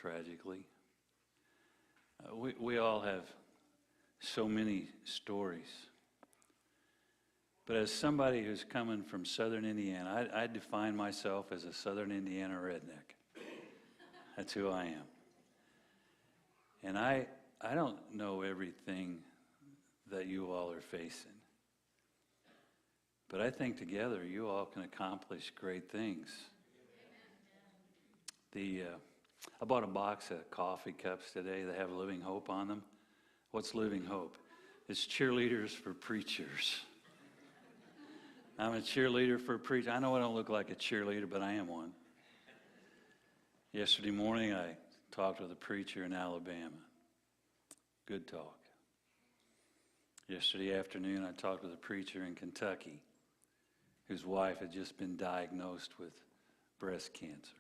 tragically. We all have so many stories. But as somebody who's coming from southern Indiana, I define myself as a southern Indiana redneck. That's who I am. And I don't know everything that you all are facing. But I think together you all can accomplish great things. I bought a box of coffee cups today that have Living Hope on them. What's Living Hope? It's cheerleaders for preachers. I'm a cheerleader for a preacher. I know I don't look like a cheerleader, but I am one. Yesterday morning, I talked with a preacher in Alabama. Good talk. Yesterday afternoon, I talked with a preacher in Kentucky whose wife had just been diagnosed with breast cancer.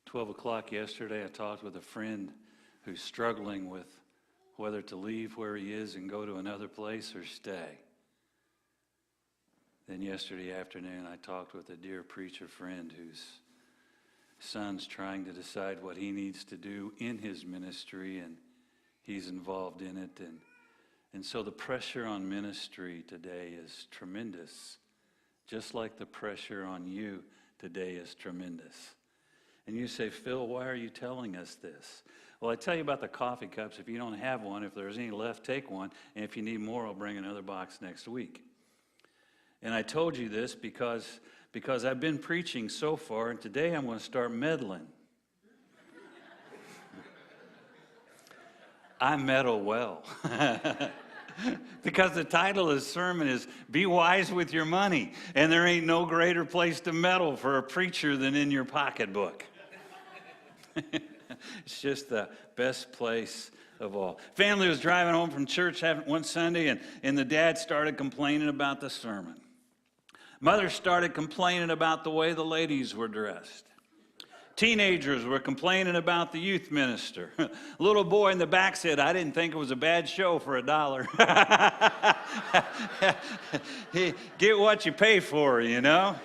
12 o'clock yesterday, I talked with a friend who's struggling with whether to leave where he is and go to another place or stay. Then yesterday afternoon, I talked with a dear preacher friend whose son's trying to decide what he needs to do in his ministry, and he's involved in it. And so the pressure on ministry today is tremendous, just like the pressure on you today is tremendous. And you say, Phil, why are you telling us this? Well, I tell you about the coffee cups. If you don't have one, if there's any left, take one. And if you need more, I'll bring another box next week. And I told you this because I've been preaching so far, and today I'm going to start meddling. I meddle well. Because the title of the sermon is Be Wise with Your Money. And there ain't no greater place to meddle for a preacher than in your pocketbook. It's just the best place of all. Family was driving home from church one Sunday, and the dad started complaining about the sermon. Mother started complaining about the way the ladies were dressed. Teenagers were complaining about the youth minister. Little boy in the back said, I didn't think it was a bad show for $1. Get what you pay for, you know.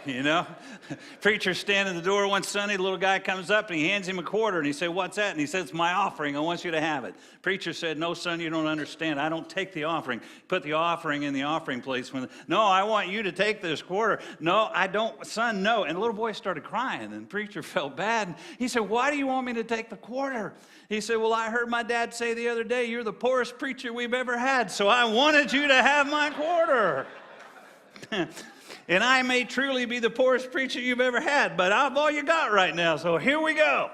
Preacher standing at the door one Sunday, the little guy comes up and he hands him a quarter and he said, what's that? And he says, it's my offering. I want you to have it. Preacher said, no, son, you don't understand. I don't take the offering. Put the offering in the offering place. No, I want you to take this quarter. No, I don't. Son, no. And the little boy started crying, and preacher felt bad. He said, why do you want me to take the quarter? He said, well, I heard my dad say the other day, you're the poorest preacher we've ever had, so I wanted you to have my quarter. And I may truly be the poorest preacher you've ever had, but I've all you got right now, so here we go.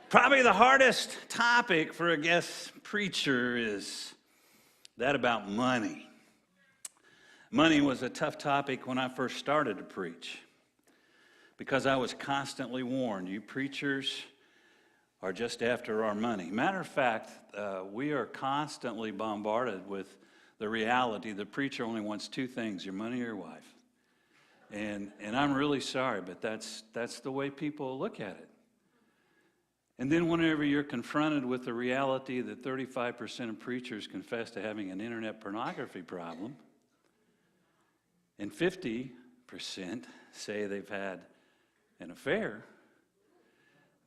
Probably the hardest topic for a guest preacher is that about money. Money was a tough topic when I first started to preach, because I was constantly warned, you preachers are just after our money. Matter of fact, we are constantly bombarded with the reality the preacher only wants two things, your money or your wife. And I'm really sorry, but that's the way people look at it. And then whenever you're confronted with the reality that 35% of preachers confess to having an internet pornography problem, and 50% say they've had an affair,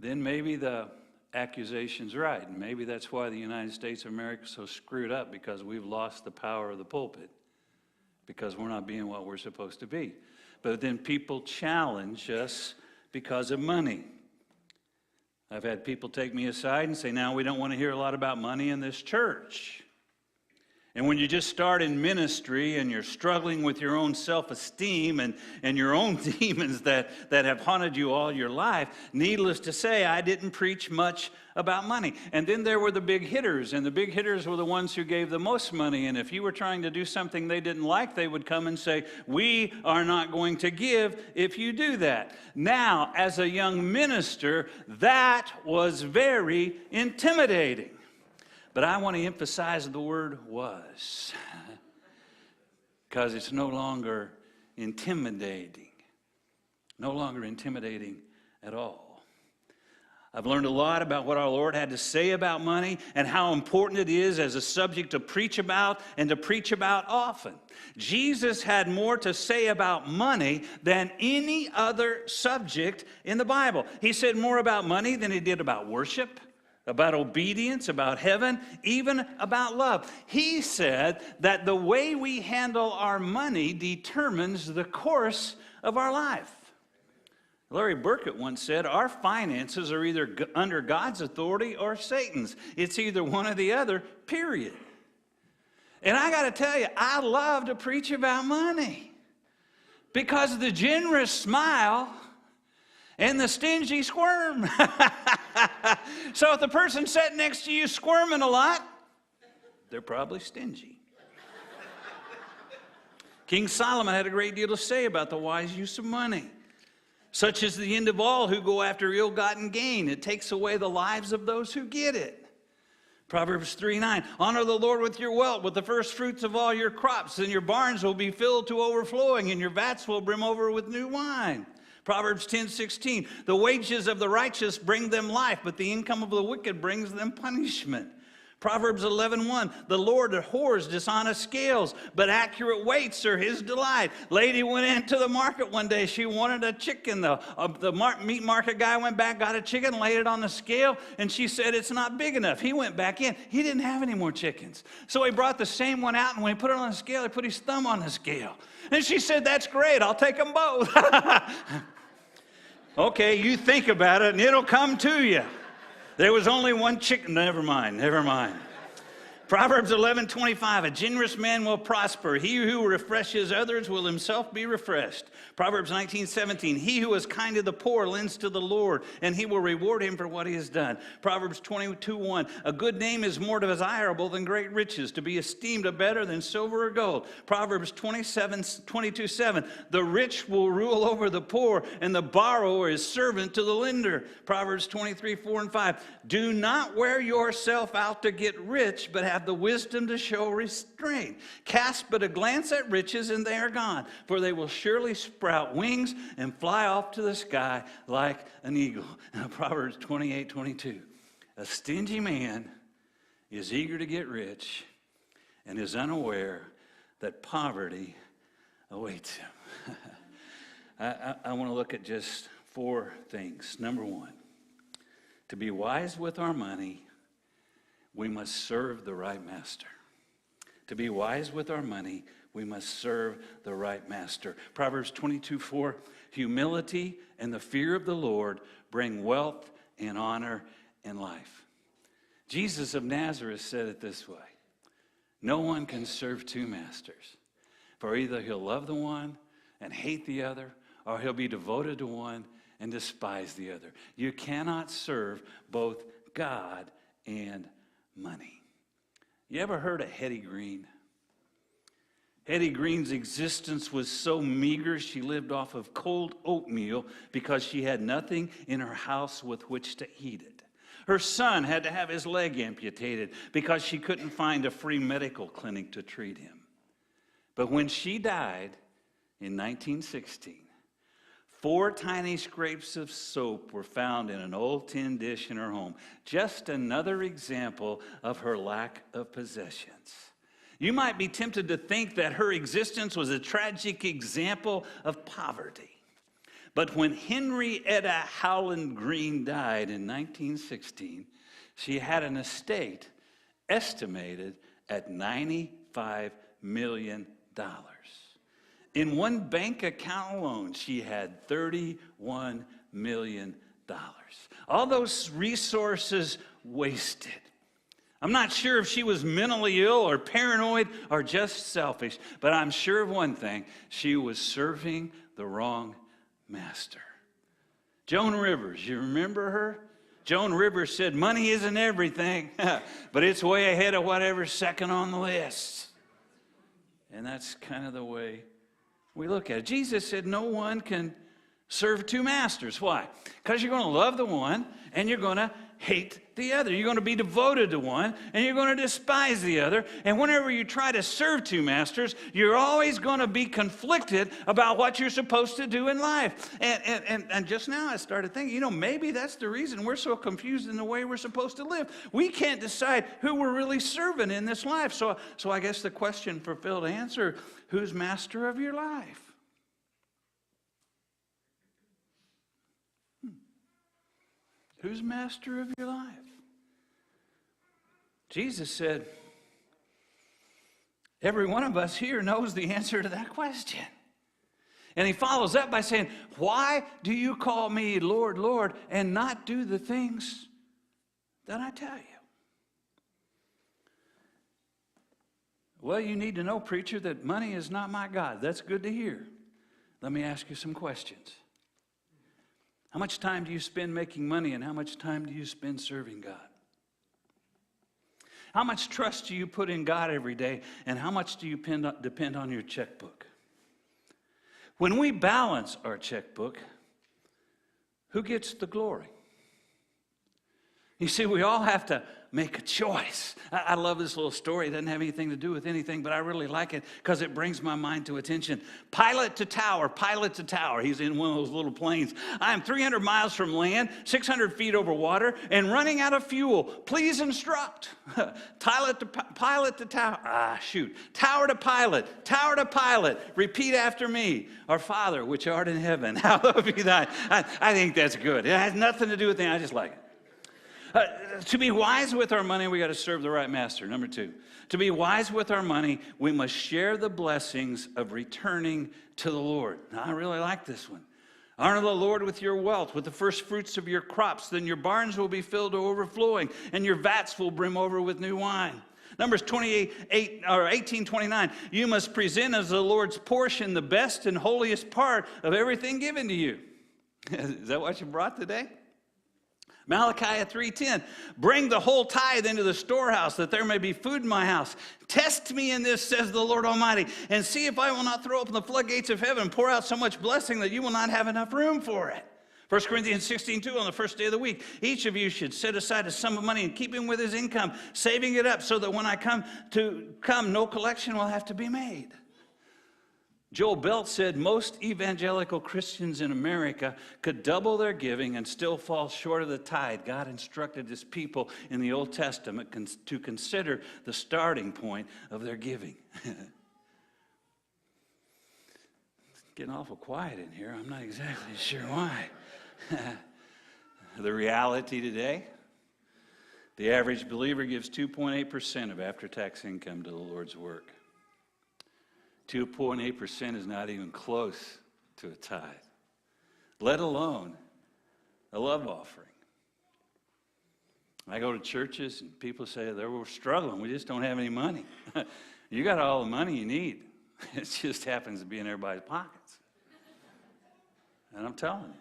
then maybe the accusation's right. And maybe that's why the United States of America is so screwed up, because we've lost the power of the pulpit, because we're not being what we're supposed to be. But then people challenge us because of money. I've had people take me aside and say, now we don't want to hear a lot about money in this church. And when you just start in ministry and you're struggling with your own self-esteem and your own demons that have haunted you all your life, needless to say, I didn't preach much about money. And then there were the big hitters, and the big hitters were the ones who gave the most money. And if you were trying to do something they didn't like, they would come and say, we are not going to give if you do that. Now, as a young minister, that was very intimidating. But I want to emphasize the word was, because it's no longer intimidating. No longer intimidating at all. I've learned a lot about what our Lord had to say about money and how important it is as a subject to preach about and to preach about often. Jesus had more to say about money than any other subject in the Bible. He said more about money than he did about worship, about obedience, about heaven, even about love. He said that the way we handle our money determines the course of our life. Larry Burkett once said, our finances are either under God's authority or Satan's. It's either one or the other, period. And I got to tell you, I love to preach about money because the generous smile and the stingy squirm. So if the person sitting next to you squirming a lot, they're probably stingy. King Solomon had a great deal to say about the wise use of money. Such is the end of all who go after ill-gotten gain. It takes away the lives of those who get it. Proverbs 3:9, honor the Lord with your wealth, with the first fruits of all your crops, and your barns will be filled to overflowing, and your vats will brim over with new wine. Proverbs 10:16, the wages of the righteous bring them life, but the income of the wicked brings them punishment. Proverbs 11:1, the Lord abhors dishonest scales, but accurate weights are his delight. Lady went into the market one day. She wanted a chicken. The meat market guy went back, got a chicken, laid it on the scale, and she said it's not big enough. He went back in. He didn't have any more chickens. So he brought the same one out, and when he put it on the scale, he put his thumb on the scale. And she said, that's great. I'll take them both. Okay, you think about it, and it'll come to you. There was only one chicken. Never mind. Proverbs 11:25, a generous man will prosper. He who refreshes others will himself be refreshed. Proverbs 19:17, he who is kind to the poor lends to the Lord, and he will reward him for what he has done. Proverbs 22:1, a good name is more desirable than great riches. To be esteemed better than silver or gold. Proverbs 22:7, the rich will rule over the poor, and the borrower is servant to the lender. Proverbs 23:4 and 5, do not wear yourself out to get rich, but have the wisdom to show restraint. Cast but a glance at riches, and they are gone, for they will surely sprout wings and fly off to the sky like an eagle. Proverbs 28:22, a stingy man is eager to get rich and is unaware that poverty awaits him. I want to look at just 4 things. Number 1, to be wise with our money, we must serve the right master. To be wise with our money, we must serve the right master. Proverbs 22:4, humility and the fear of the Lord bring wealth and honor and life. Jesus of Nazareth said it this way, no one can serve 2 masters, for either he'll love the one and hate the other, or he'll be devoted to one and despise the other. You cannot serve both God and money. You ever heard of Hetty Green? Hetty Green's existence was so meager she lived off of cold oatmeal because she had nothing in her house with which to eat it. Her son had to have his leg amputated because she couldn't find a free medical clinic to treat him. But when she died in 1916, 4 tiny scrapes of soap were found in an old tin dish in her home. Just another example of her lack of possessions. You might be tempted to think that her existence was a tragic example of poverty. But when Henrietta Howland Green died in 1916, she had an estate estimated at $95 million. In one bank account alone, she had $31 million. All those resources wasted. I'm not sure if she was mentally ill or paranoid or just selfish, but I'm sure of one thing, she was serving the wrong master. Joan Rivers, you remember her? Joan Rivers said, money isn't everything, but it's way ahead of whatever's second on the list. And that's kind of the way we look at it. Jesus said no one can serve 2 masters. Why? Because you're going to love the one and you're going to hate the other. You're going to be devoted to one, and you're going to despise the other. And whenever you try to serve two masters, you're always going to be conflicted about what you're supposed to do in life. And just now I started thinking, maybe that's the reason we're so confused in the way we're supposed to live. We can't decide who we're really serving in this life. So I guess the question for Phil to answer, who's master of your life? Who's master of your life? Jesus said, every one of us here knows the answer to that question. And he follows up by saying, why do you call me Lord, Lord, and not do the things that I tell you? Well, you need to know, preacher, that money is not my God. That's good to hear. Let me ask you some questions. How much time do you spend making money, and how much time do you spend serving God? How much trust do you put in God every day, and how much do you depend on your checkbook? When we balance our checkbook, who gets the glory? You see, we all have to make a choice. I love this little story. It doesn't have anything to do with anything, but I really like it because it brings my mind to attention. Pilot to tower, pilot to tower. He's in one of those little planes. I am 300 miles from land, 600 feet over water, and running out of fuel. Please instruct. Pilot to tower. Tower to pilot. Repeat after me. Our Father, which art in heaven, hallowed be thy. I think that's good. It has nothing to do with anything. I just like it. To be wise with our money, we got to serve the right master. Number 2, to be wise with our money, we must share the blessings of returning to the Lord. Now, I really like this one. Honor the Lord with your wealth, with the first fruits of your crops. Then your barns will be filled to overflowing, and your vats will brim over with new wine. Numbers 18:29. You must present as the Lord's portion the best and holiest part of everything given to you. Is that what you brought today? Malachi 3:10, bring the whole tithe into the storehouse, that there may be food in my house. Test me in this, says the Lord Almighty, and see if I will not throw open the floodgates of heaven and pour out so much blessing that you will not have enough room for it. 1 Corinthians 16:2, on the first day of the week, each of you should set aside a sum of money and keep him with his income, saving it up so that when I come, no collection will have to be made. Joel Belt said most evangelical Christians in America could double their giving and still fall short of the tithe. God instructed his people in the Old Testament to consider the starting point of their giving. It's getting awful quiet in here. I'm not exactly sure why. The reality today, the average believer gives 2.8% of after-tax income to the Lord's work. 2.8% is not even close to a tithe, let alone a love offering. I go to churches and people say, we're struggling, we just don't have any money. You got all the money you need. It just happens to be in everybody's pockets. And I'm telling you.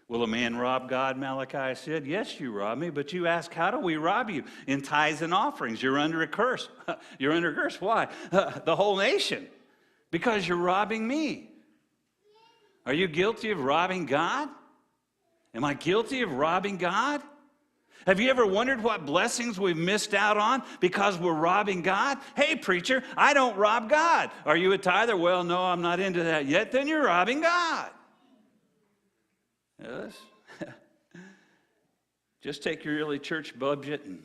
Will a man rob God, Malachi said? Yes, you rob me, but you ask, how do we rob you? In tithes and offerings. You're under a curse. You're under a curse. Why? The whole nation. Because you're robbing me. Are you guilty of robbing God? Am I guilty of robbing God? Have you ever wondered what blessings we've missed out on because we're robbing God? Hey, preacher, I don't rob God. Are you a tither? Well, no, I'm not into that yet. Then you're robbing God. Yes. Just take your yearly church budget, and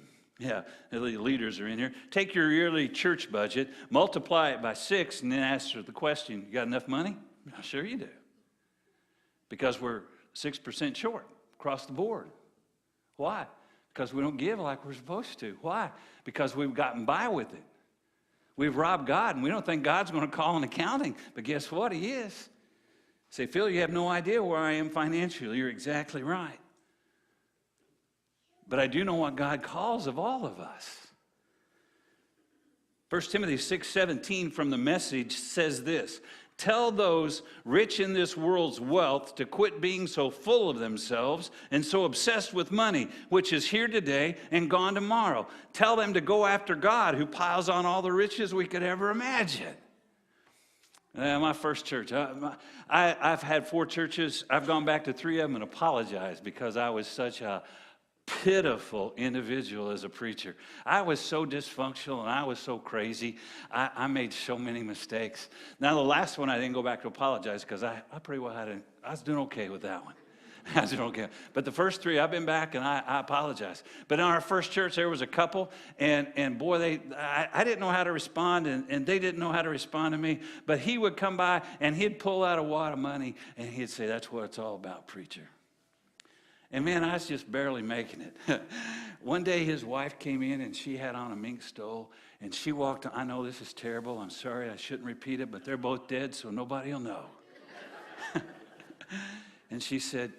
the leaders are in here. Take your yearly church budget, multiply it by 6, and then answer the question, you got enough money? Sure you do. Because we're 6% short across the board. Why? Because we don't give like we're supposed to. Why? Because we've gotten by with it. We've robbed God, and we don't think God's going to call an accounting. But guess what? He is. Say, Phil, you have no idea where I am financially. You're exactly right. But I do know what God calls of all of us. 1 Timothy 6:17 from the Message says this, tell those rich in this world's wealth to quit being so full of themselves and so obsessed with money, which is here today and gone tomorrow. Tell them to go after God, who piles on all the riches we could ever imagine. My first church, I've had 4 churches. I've gone back to 3 of them and apologized because I was such a pitiful individual as a preacher. I was so dysfunctional and I was so crazy. I made so many mistakes. Now, the last one I didn't go back to apologize because I pretty well I was doing okay with that one. I was doing okay. But the first three, I've been back and I apologize. But in our first church, there was a couple, and boy, I didn't know how to respond, and they didn't know how to respond to me. But he would come by and he'd pull out a wad of money and he'd say, "That's what it's all about, preacher." And man, I was just barely making it. One day his wife came in and she had on a mink stole, and she walked on. I know this is terrible. I'm sorry. I shouldn't repeat it, but they're both dead, so nobody will know. And she said,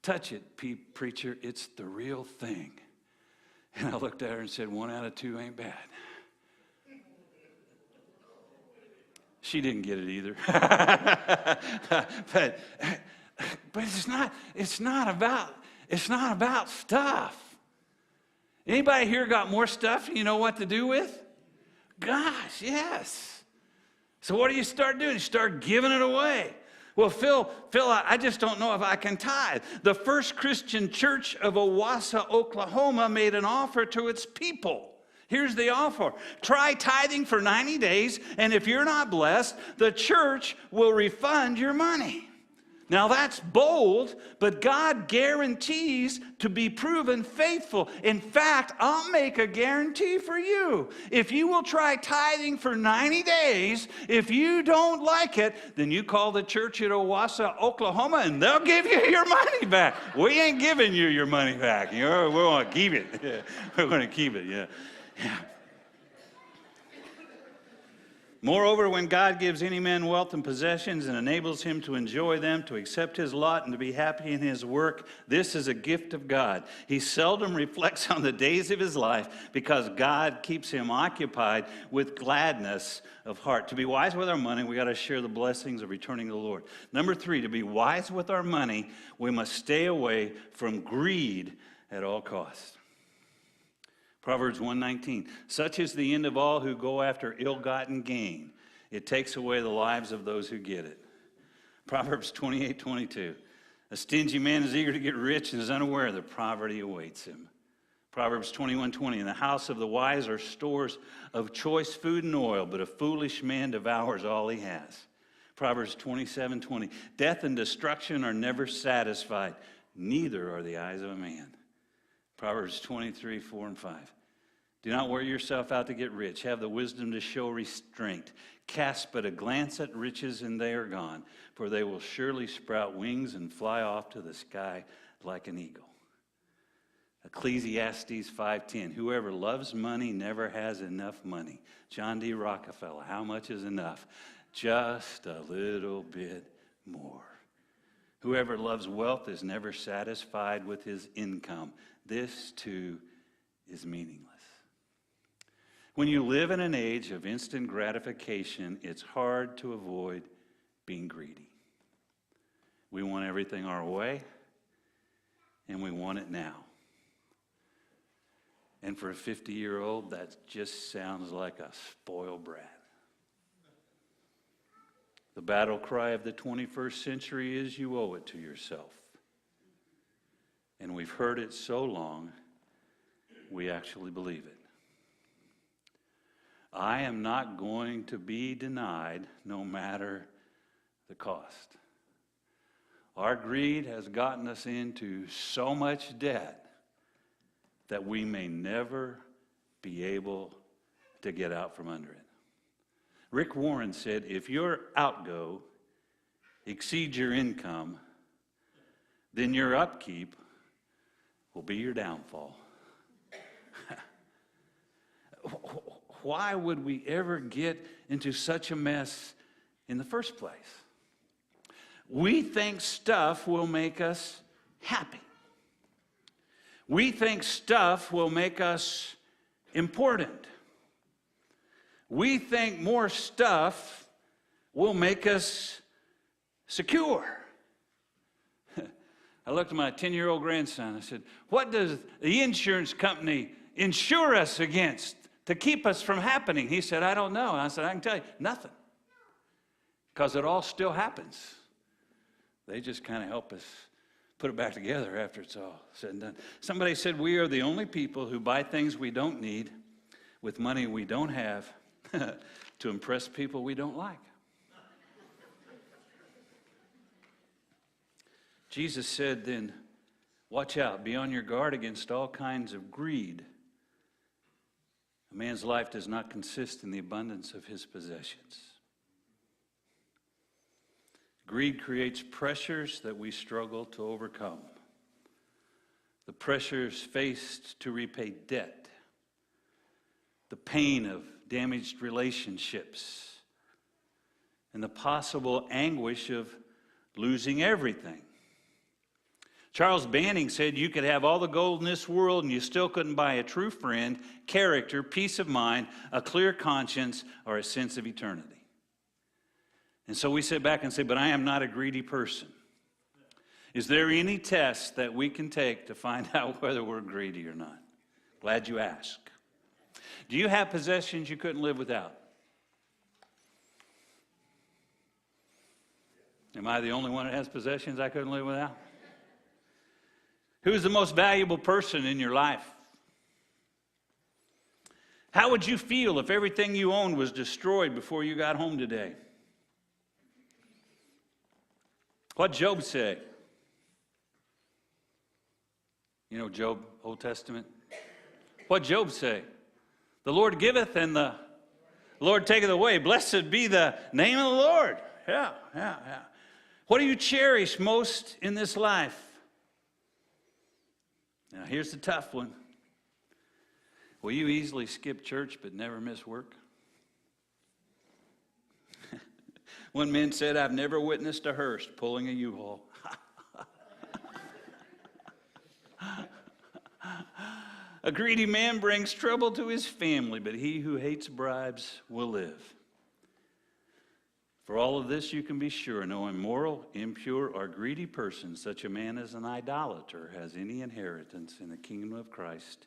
"Touch it, preacher. It's the real thing." And I looked at her and said, 1 out of 2 ain't bad. She didn't get it either. But it's not about stuff. Anybody here got more stuff you know what to do with? Gosh, yes. So what do you start doing? You start giving it away. Well, Phil, I just don't know if I can tithe. The First Christian Church of Owasso, Oklahoma made an offer to its people. Here's the offer. Try tithing for 90 days, and if you're not blessed, the church will refund your money. Now that's bold, but God guarantees to be proven faithful. In fact, I'll make a guarantee for you. If you will try tithing for 90 days, if you don't like it, then you call the church at Owasso, Oklahoma, and they'll give you your money back. We ain't giving you your money back. We want to keep it. Yeah. We're going to keep it, yeah. Moreover, when God gives any man wealth and possessions and enables him to enjoy them, to accept his lot and to be happy in his work, this is a gift of God. He seldom reflects on the days of his life because God keeps him occupied with gladness of heart. To be wise with our money, we got to share the blessings of returning to the Lord. Number 3, to be wise with our money, we must stay away from greed at all costs. Proverbs 1:19, such is the end of all who go after ill-gotten gain. It takes away the lives of those who get it. Proverbs 28:22, a stingy man is eager to get rich and is unaware that poverty awaits him. Proverbs 21:20, in the house of the wise are stores of choice food and oil, but a foolish man devours all he has. Proverbs 27:20, death and destruction are never satisfied, neither are the eyes of a man. Proverbs 23:4 and 5. Do not wear yourself out to get rich. Have the wisdom to show restraint. Cast but a glance at riches and they are gone, for they will surely sprout wings and fly off to the sky like an eagle. Ecclesiastes 5:10. Whoever loves money never has enough money. John D. Rockefeller. How much is enough? Just a little bit more. Whoever loves wealth is never satisfied with his income. This, too, is meaningless. When you live in an age of instant gratification, it's hard to avoid being greedy. We want everything our way, and we want it now. And for a 50-year-old, that just sounds like a spoiled brat. The battle cry of the 21st century is, you owe it to yourself. And we've heard it so long, we actually believe it. I am not going to be denied no matter the cost. Our greed has gotten us into so much debt that we may never be able to get out from under it. Rick Warren said, if your outgo exceeds your income, then your upkeep will be your downfall. Why would we ever get into such a mess in the first place? We think stuff will make us happy. We think stuff will make us important. We think more stuff will make us secure. I looked at my 10-year-old grandson. I said, what does the insurance company insure us against to keep us from happening? He said, I don't know. And I said, I can tell you, nothing. Because it all still happens. They just kind of help us put it back together after it's all said and done. Somebody said, we are the only people who buy things we don't need with money we don't have to impress people we don't like. Jesus said then, watch out, be on your guard against all kinds of greed. A man's life does not consist in the abundance of his possessions. Greed creates pressures that we struggle to overcome. The pressures faced to repay debt, the pain of damaged relationships, and the possible anguish of losing everything. Charles Banning said you could have all the gold in this world and you still couldn't buy a true friend, character, peace of mind, a clear conscience, or a sense of eternity. And so we sit back and say, but I am not a greedy person. Is there any test that we can take to find out whether we're greedy or not? Glad you asked. Do you have possessions you couldn't live without? Am I the only one that has possessions I couldn't live without? Who's the most valuable person in your life? How would you feel if everything you owned was destroyed before you got home today? What'd Job say? You know Job, Old Testament? What'd Job say? The Lord giveth and the Lord taketh away. Blessed be the name of the Lord. Yeah. What do you cherish most in this life? Now, here's the tough one. Will you easily skip church but never miss work? One man said, I've never witnessed a hearse pulling a U-Haul. A greedy man brings trouble to his family, but he who hates bribes will live. For all of this you can be sure, no immoral, impure, or greedy person, such a man as an idolater, has any inheritance in the kingdom of Christ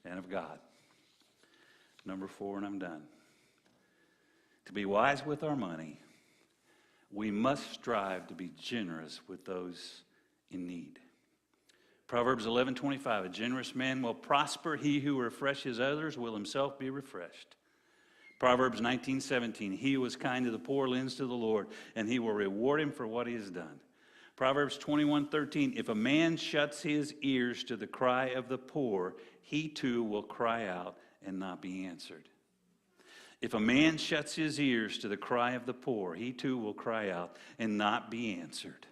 and of God. Number 4, and I'm done. To be wise with our money, we must strive to be generous with those in need. Proverbs 11:25, a generous man will prosper. He who refreshes others will himself be refreshed. Proverbs 19:17, he who is kind to the poor lends to the Lord, and he will reward him for what he has done. Proverbs 21:13, if a man shuts his ears to the cry of the poor, he too will cry out and not be answered. If a man shuts his ears to the cry of the poor, he too will cry out and not be answered.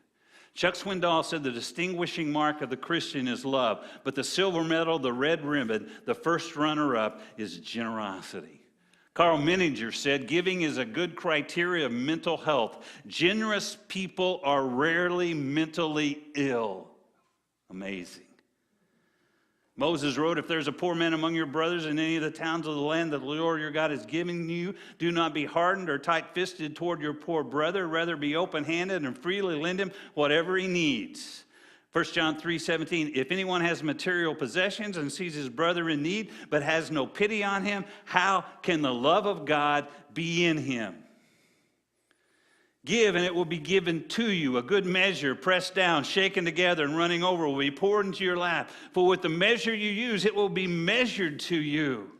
Chuck Swindoll said the distinguishing mark of the Christian is love, but the silver medal, the red ribbon, the first runner-up is generosity. Carl Menninger said, giving is a good criteria of mental health. Generous people are rarely mentally ill. Amazing. Moses wrote, if there's a poor man among your brothers in any of the towns of the land that the Lord your God is giving you, do not be hardened or tight-fisted toward your poor brother. Rather be open-handed and freely lend him whatever he needs. 1 John 3:17, if anyone has material possessions and sees his brother in need but has no pity on him, how can the love of God be in him? Give, and it will be given to you. A good measure, pressed down, shaken together, and running over will be poured into your lap. For with the measure you use, it will be measured to you.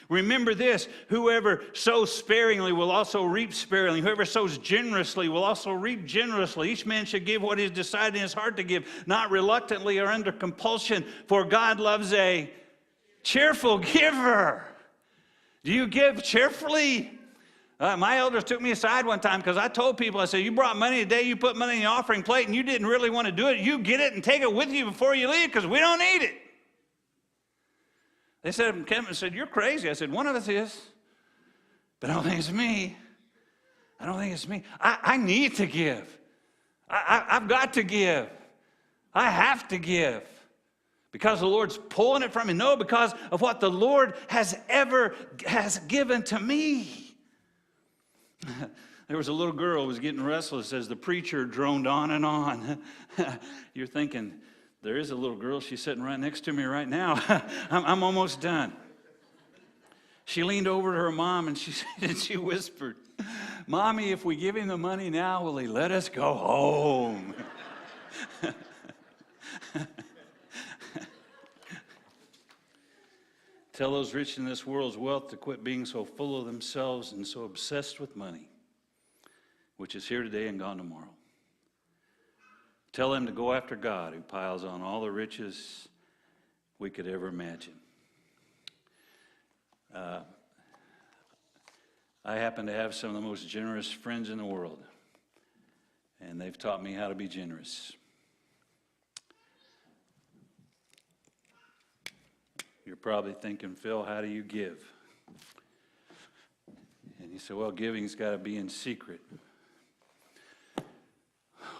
Remember this, whoever sows sparingly will also reap sparingly. Whoever sows generously will also reap generously. Each man should give what he has decided in his heart to give, not reluctantly or under compulsion, for God loves a cheerful giver. Do you give cheerfully? My elders took me aside one time because I told people, I said, you brought money today, you put money in the offering plate, and you didn't really want to do it. You get it and take it with you before you leave because we don't need it. They said, Kevin said, you're crazy. I said, one of us is, but I don't think it's me. I don't think it's me. I need to give. I've got to give. I have to give. Because the Lord's pulling it from me. No, because of what the Lord has given to me. There was a little girl who was getting restless as the preacher droned on and on. You're thinking, there is a little girl. She's sitting right next to me right now. I'm almost done. She leaned over to her mom and she whispered, Mommy, if we give him the money now, will he let us go home? Tell those rich in this world's wealth to quit being so full of themselves and so obsessed with money, which is here today and gone tomorrow. Tell them to go after God, who piles on all the riches we could ever imagine. I happen to have some of the most generous friends in the world, and they've taught me how to be generous. You're probably thinking, Phil, how do you give? And you say, well, giving's got to be in secret.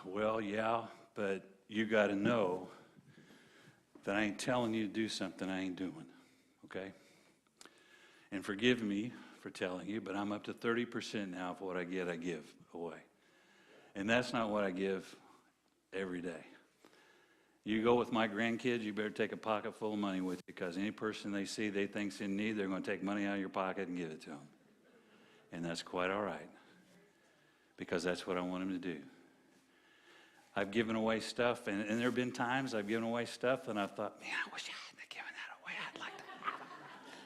Well, yeah, but you got to know that I ain't telling you to do something I ain't doing, okay? And forgive me for telling you, but I'm up to 30% now of what I get, I give away. And that's not what I give every day. You go with my grandkids, you better take a pocket full of money with you, because any person they see they think's in need, they're going to take money out of your pocket and give it to them. And that's quite all right, because that's what I want them to do. I've given away stuff, and there have been times I've given away stuff, and I thought, man, I wish I hadn't given that away. I'd like to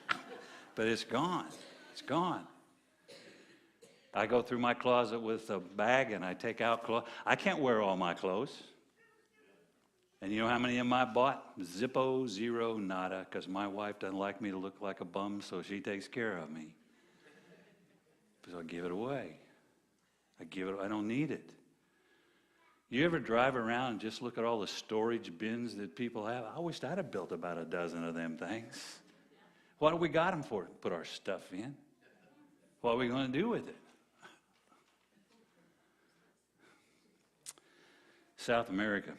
have it. But it's gone. It's gone. I go through my closet with a bag, and I take out clothes. I can't wear all my clothes. And you know how many of them I bought? Zippo, zero, nada, because my wife doesn't like me to look like a bum, so she takes care of me. So I give it away. I don't need it. You ever drive around and just look at all the storage bins that people have? I wished I'd have built about a dozen of them things. What do we got them for? Put our stuff in. What are we going to do with it? South America.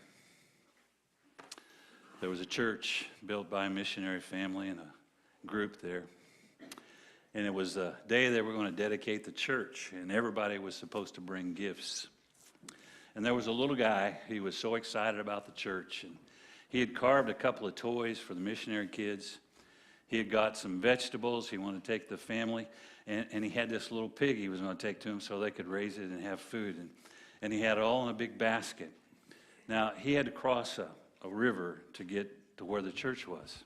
There was a church built by a missionary family and a group there. And it was the day they were going to dedicate the church, and everybody was supposed to bring gifts. And there was a little guy, he was so excited about the church, and he had carved a couple of toys for the missionary kids. He had got some vegetables he wanted to take to the family, and he had this little pig he was going to take to them so they could raise it and have food. And he had it all in a big basket. Now, he had to cross a river to get to where the church was.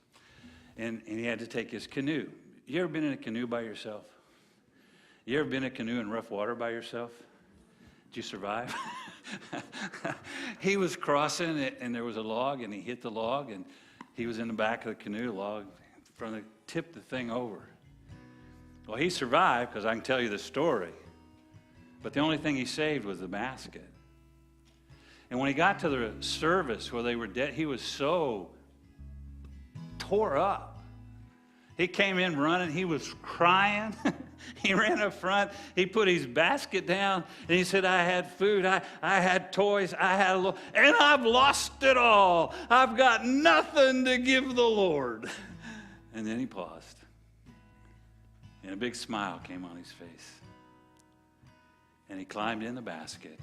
And he had to take his canoe. You ever been in a canoe by yourself? You ever been in a canoe in rough water by yourself? Did you survive? He was crossing it, and there was a log, and he hit the log, and he was in the back of the canoe log, tipped the thing over. Well, he survived, because I can tell you the story. But the only thing he saved was the basket. And when he got to the service where they were dead, he was so tore up. He came in running. He was crying. He ran up front. He put his basket down, and he said, I had food. I had toys. I had and I've lost it all. I've got nothing to give the Lord. And then he paused, and a big smile came on his face. And he climbed in the basket,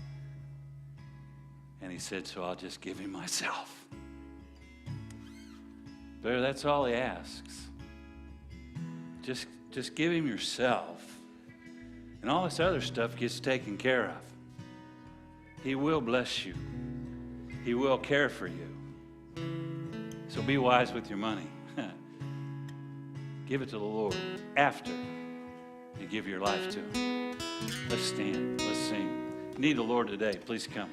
and he said, so I'll just give him myself. But that's all he asks. Just give him yourself. And all this other stuff gets taken care of. He will bless you. He will care for you. So be wise with your money. Give it to the Lord after you give your life to him. Let's stand. Let's sing. If you need the Lord today, please come.